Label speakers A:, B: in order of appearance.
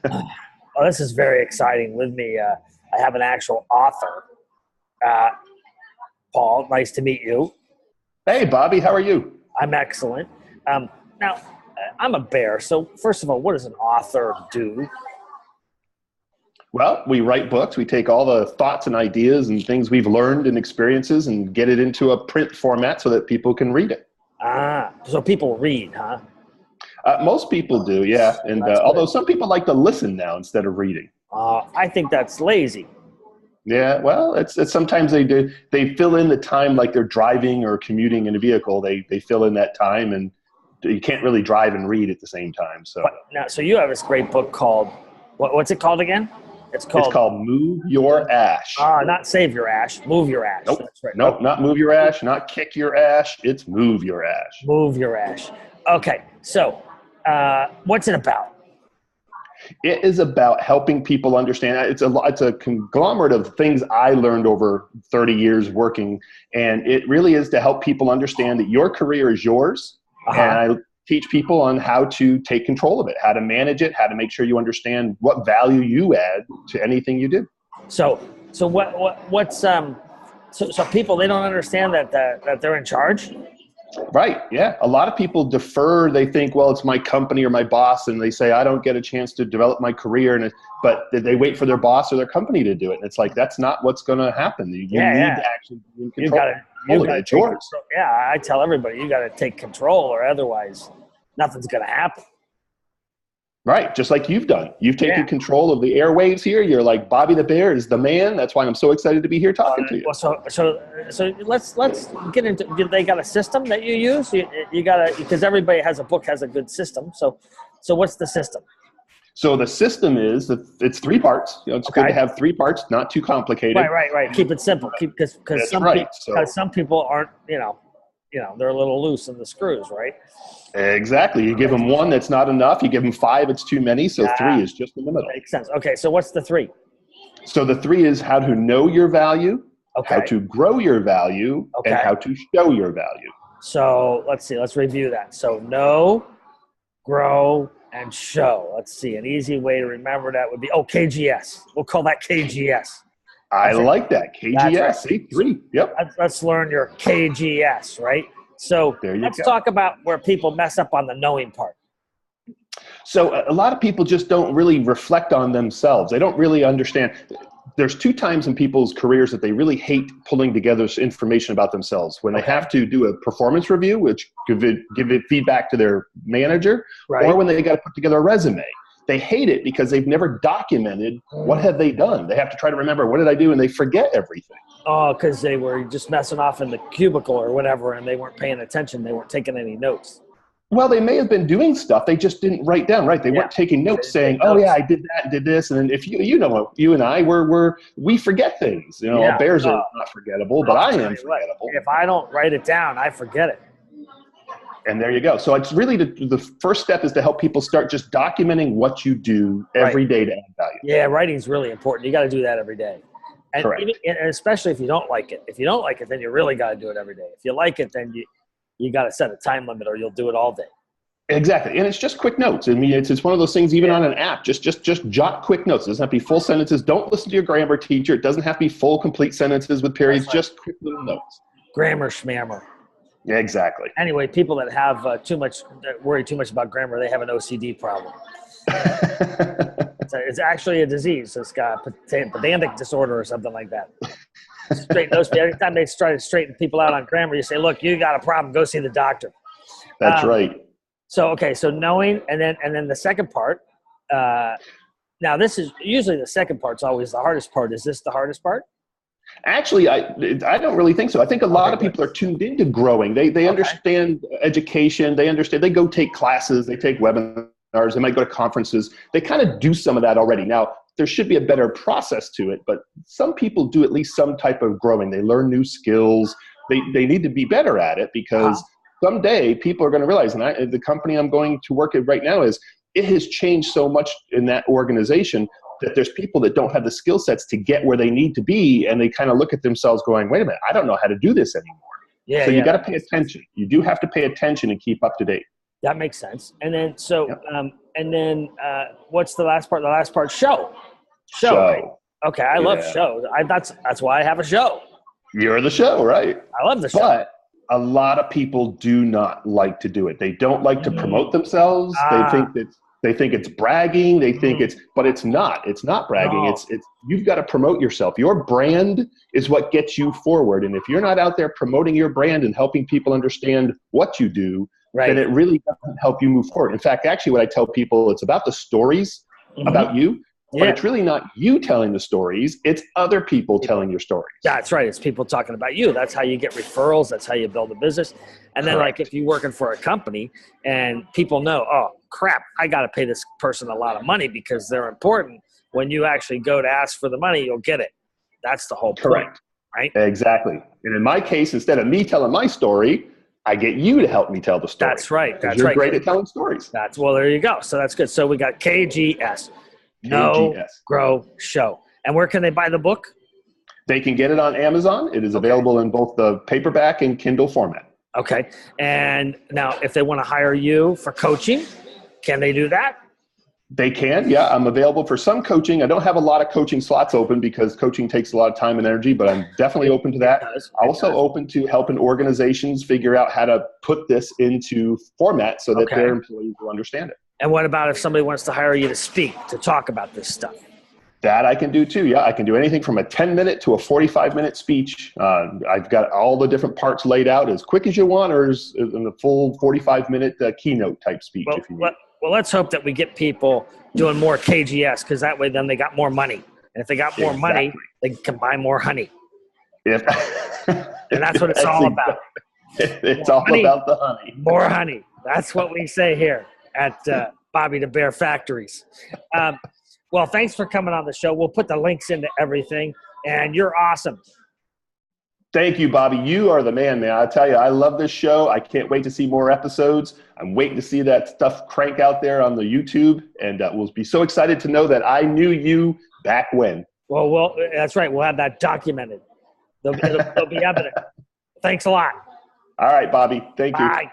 A: Oh, this is very exciting. With me, I have an actual author. Uh, Paul, nice to meet you.
B: Hey, Bobby, how are you?
A: I'm excellent. Now, I'm a bear. So, first of all, what does an author do?
B: Well, we write books. We take all the thoughts and ideas and things we've learned and experiences and get it into a print format so that people can read it.
A: So people read, huh?
B: Most people do, yeah. And
A: That's
B: although
A: good.
B: some people like to listen now instead of reading.
A: I think that's lazy.
B: Yeah, well, it's sometimes they do. They fill in the time like they're driving or commuting in a vehicle. They fill in that time, and you can't really drive and read at the same time. So
A: But now, so you have this great book called what's it called again? It's
B: it's
A: called
B: called Move Your Ash.
A: not Save Your Ash, Move Your Ash.
B: Nope,
A: That's right.
B: nope, not Move Your Ash, not Kick Your Ash. It's Move Your Ash.
A: Move Your Ash. Okay, so what's it about?
B: It is about helping people understand. It's a conglomerate of things I learned over 30 years working, and it really is to help people understand that your career is yours, and
A: Uh-huh.
B: I teach people on how to take control of it, how to manage it, how to make sure you understand what value you add to anything you do.
A: So so people they don't understand that they're in charge.
B: Right. Yeah. A lot of people defer. They think, well, it's my company or my boss, and they say, I don't get a chance to develop my career. But they wait for their boss or their company to do it. And it's like, that's not what's going to happen. You
A: Yeah,
B: need
A: yeah.
B: to actually be in
A: You
B: control.
A: got to you got to
B: It's
A: take
B: yours.
A: control. Yeah, I tell everybody you got to take control, or otherwise nothing's going to happen.
B: Right. Just like you've done. You've taken
A: Yeah.
B: control of the airwaves here. You're like, Bobby the Bear is the man. That's why I'm so excited to be here talking to you.
A: Well, so let's get into. They got a system that you use. You got to because everybody has a book has a good system. So what's the system?
B: So the system is that it's three parts. It's good to
A: Okay.
B: have three parts, not too complicated.
A: Right. Keep it simple. Because
B: That's right.
A: some people aren't they're a little loose in the screws, right?
B: Exactly. You give them one, that's not enough. You give them five, it's too many. So three is just in the middle.
A: Makes sense. Okay, so what's the three?
B: So the three is how to know your value,
A: Okay.
B: how to grow your value, and
A: Okay.
B: how to show your value.
A: So let's see. Let's review that. So know, grow, and show. Let's see. An easy way to remember that would be KGS. We'll call that KGS.
B: I like that. KGS.
A: Right.
B: See, three. Yep.
A: Let's learn your KGS, right? So let's talk about where people mess up on the knowing part.
B: So a lot of people just don't really reflect on themselves. They don't really understand. There's two times in people's careers that they really hate pulling together information about themselves. When they have to do a performance review, which give it feedback to their manager,
A: Right.
B: or when they got to put together a resume. They hate it because they've never documented what have they done. They have to try to remember, what did I do? And they forget everything.
A: Oh, because they were just messing off in the cubicle or whatever, and they weren't paying attention. They weren't taking any notes.
B: Well, they may have been doing stuff they just didn't write down, right? They weren't taking notes saying, oh, yeah, I did that and did this. And then if you know, you and I, we forget things. Bears are not forgettable, but I am forgettable.
A: If I don't write it down, I forget it.
B: And there you go. So it's really the first step is to help people start just documenting what you do every day to add value.
A: Yeah, writing is really important. You got to do that every day. And,
B: Correct.
A: and especially if you don't like it. If you don't like it, then you really got to do it every day. If you like it, then you got to set a time limit or you'll do it all day.
B: Exactly. And it's just quick notes. I mean, it's one of those things even on an app, just jot quick notes. It doesn't have to be full sentences. Don't listen to your grammar teacher. It doesn't have to be full, complete sentences with periods, just quick little notes.
A: Grammar schmammer.
B: Yeah, exactly.
A: Anyway, people that have worry too much about grammar, they have an OCD problem. It's actually a disease. It's got pedantic disorder or something like that. Straighten those. Every time they try to straighten people out on grammar, you say, "Look, you got a problem. Go see the doctor."
B: That's right.
A: So knowing, and then the second part. Now, this is usually the second part's always the hardest part. Is this the hardest part?
B: Actually, I don't really think so. I think a lot of people are tuned into growing. They understand education. They go take classes. They take webinars. They might go to conferences. They kind of do some of that already. Now, there should be a better process to it, but some people do at least some type of growing. They learn new skills. They need to be better at it because someday people are going to realize, and the company I'm going to work at right now it has changed so much in that organization that there's people that don't have the skill sets to get where they need to be, and they kind of look at themselves going, wait a minute, I don't know how to do this anymore. So you got to pay attention. You do have to pay attention and keep up to date.
A: That makes sense. And then And then what's the last part? The last part, show. Right? Okay, I love shows. That's why I have a show.
B: You're the show, right?
A: I love the show.
B: But a lot of people do not like to do it. They don't like to promote themselves. They think it's bragging. They think but it's not. It's not bragging. No. It's you've got to promote yourself. Your brand is what gets you forward. And if you're not out there promoting your brand and helping people understand what you do, then it really doesn't help you move forward. In fact, actually, what I tell people, it's about the stories about you. But it's really not you telling the stories. It's other people telling your stories.
A: That's right. It's people talking about you. That's how you get referrals. That's how you build a business. And then like if you're working for a company and people know, oh, crap, I got to pay this person a lot of money because they're important. When you actually go to ask for the money, you'll get it. That's the whole point, right?
B: Exactly. And in my case, instead of me telling my story, I get you to help me tell the story.
A: That's right. That's
B: you're great at telling stories.
A: Well, there you go. So that's good. So we got KGS. Know, Grow, Show. And where can they buy the book?
B: They can get it on Amazon. It is available in both the paperback and Kindle format.
A: Okay. And now if they want to hire you for coaching, can they do that?
B: They can. Yeah, I'm available for some coaching. I don't have a lot of coaching slots open because coaching takes a lot of time and energy, but I'm definitely open to that. Also open to helping organizations figure out how to put this into format so that their employees will understand it.
A: And what about if somebody wants to hire you to speak, to talk about this stuff?
B: That I can do too. Yeah, I can do anything from a 10-minute to a 45-minute speech. I've got all the different parts laid out as quick as you want, or in the full 45-minute keynote type speech.
A: Well, let's hope that we get people doing more KGS, because that way then they got more money. And if they got more money, they can buy more honey.
B: And
A: that's what it's all about.
B: It's all about the honey.
A: More honey. That's what we say here at Bobby the Bear Factories. Well, thanks for coming on the show. We'll put the links into everything, and you're awesome.
B: Thank you, Bobby. You are the man, man. I tell you, I love this show. I can't wait to see more episodes. I'm waiting to see that stuff crank out there on the YouTube, and we'll be so excited to know that I knew you back when.
A: Well, that's right. We'll have that documented. They'll be evident. Thanks a lot.
B: All right, Bobby. Thank you.
A: Bye.